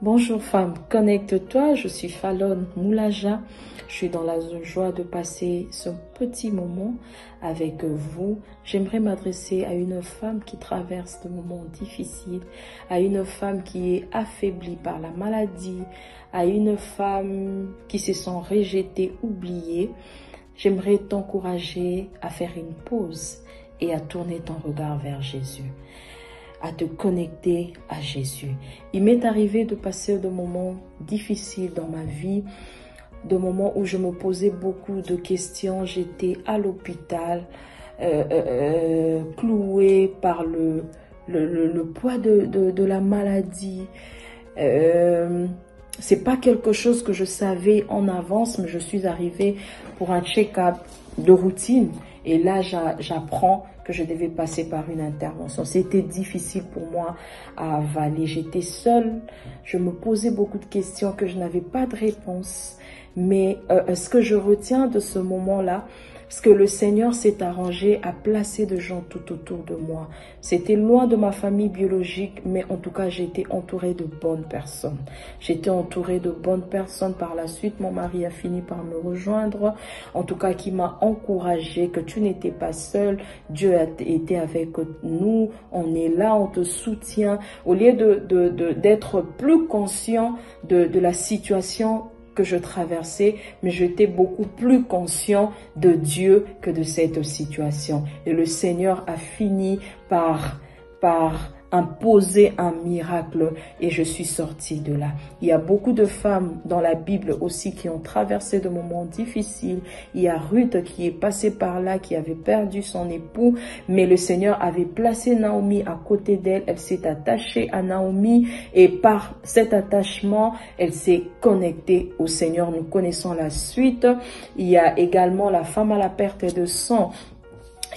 Bonjour femme, connecte-toi, je suis Fallon Moulaja. Je suis dans la joie de passer ce petit moment avec vous. J'aimerais m'adresser à une femme qui traverse des moments difficiles, à une femme qui est affaiblie par la maladie, à une femme qui se sent rejetée, oubliée. J'aimerais t'encourager à faire une pause et à tourner ton regard vers Jésus, à te connecter à Jésus. Il m'est arrivé de passer de moments difficiles dans ma vie, de moments où je me posais beaucoup de questions. J'étais à l'hôpital, clouée par le poids de la maladie. C'est pas quelque chose que je savais en avance, mais je suis arrivée pour un check-up de routine. Et là, j'apprends que je devais passer par une intervention. C'était difficile pour moi à avaler. J'étais seule. Je me posais beaucoup de questions que je n'avais pas de réponse. Mais ce que je retiens de ce moment-là, c'est que le Seigneur s'est arrangé à placer de gens tout autour de moi. C'était loin de ma famille biologique, mais en tout cas, j'étais entourée de bonnes personnes. J'étais entourée de bonnes personnes. Par la suite, mon mari a fini par me rejoindre. En tout cas, qui m'a encouragée que tu n'étais pas seule. Dieu a été avec nous. On est là, on te soutient. Au lieu d'être plus conscient de la situation que je traversais, mais j'étais beaucoup plus conscient de Dieu que de cette situation. Et le Seigneur a fini par imposer un miracle et je suis sortie de là. Il y a beaucoup de femmes dans la Bible aussi qui ont traversé de moments difficiles. Il y a Ruth qui est passée par là, qui avait perdu son époux, mais le Seigneur avait placé Naomi à côté d'elle. Elle s'est attachée à Naomi et par cet attachement, elle s'est connectée au Seigneur. Nous connaissons la suite. Il y a également la femme à la perte de sang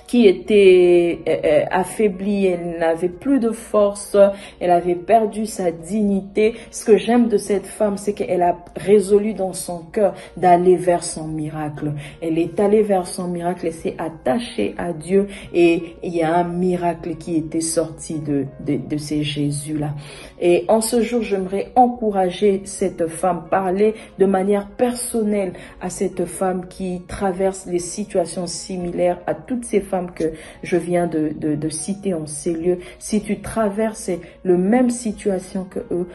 qui était affaiblie, elle n'avait plus de force, elle avait perdu sa dignité. Ce que j'aime de cette femme, c'est qu'elle a résolu dans son cœur d'aller vers son miracle. Elle est allée vers son miracle, elle s'est attachée à Dieu et il y a un miracle qui était sorti de ces Jésus-là. Et en ce jour, j'aimerais encourager cette femme, parler de manière personnelle à cette femme qui traverse des situations similaires à toutes ces femmes que je viens de citer en ces lieux. Si tu traverses la même situation que eux,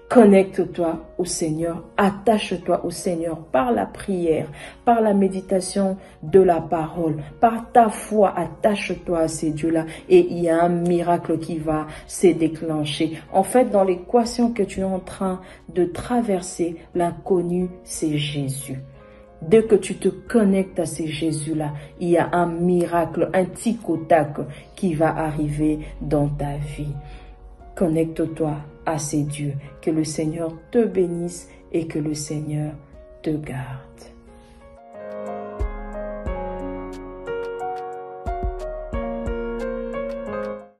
connecte-toi au Seigneur, attache-toi au Seigneur par la prière, par la méditation de la parole, par ta foi, attache-toi à ces dieux-là et il y a un miracle qui va se déclencher. En fait, dans l'équation que tu es en train de traverser, l'inconnu, c'est Jésus. Dès que tu te connectes à ces Jésus-là, il y a un miracle, un tic-au-tac qui va arriver dans ta vie. Connecte-toi à ces dieux. Que le Seigneur te bénisse et que le Seigneur te garde.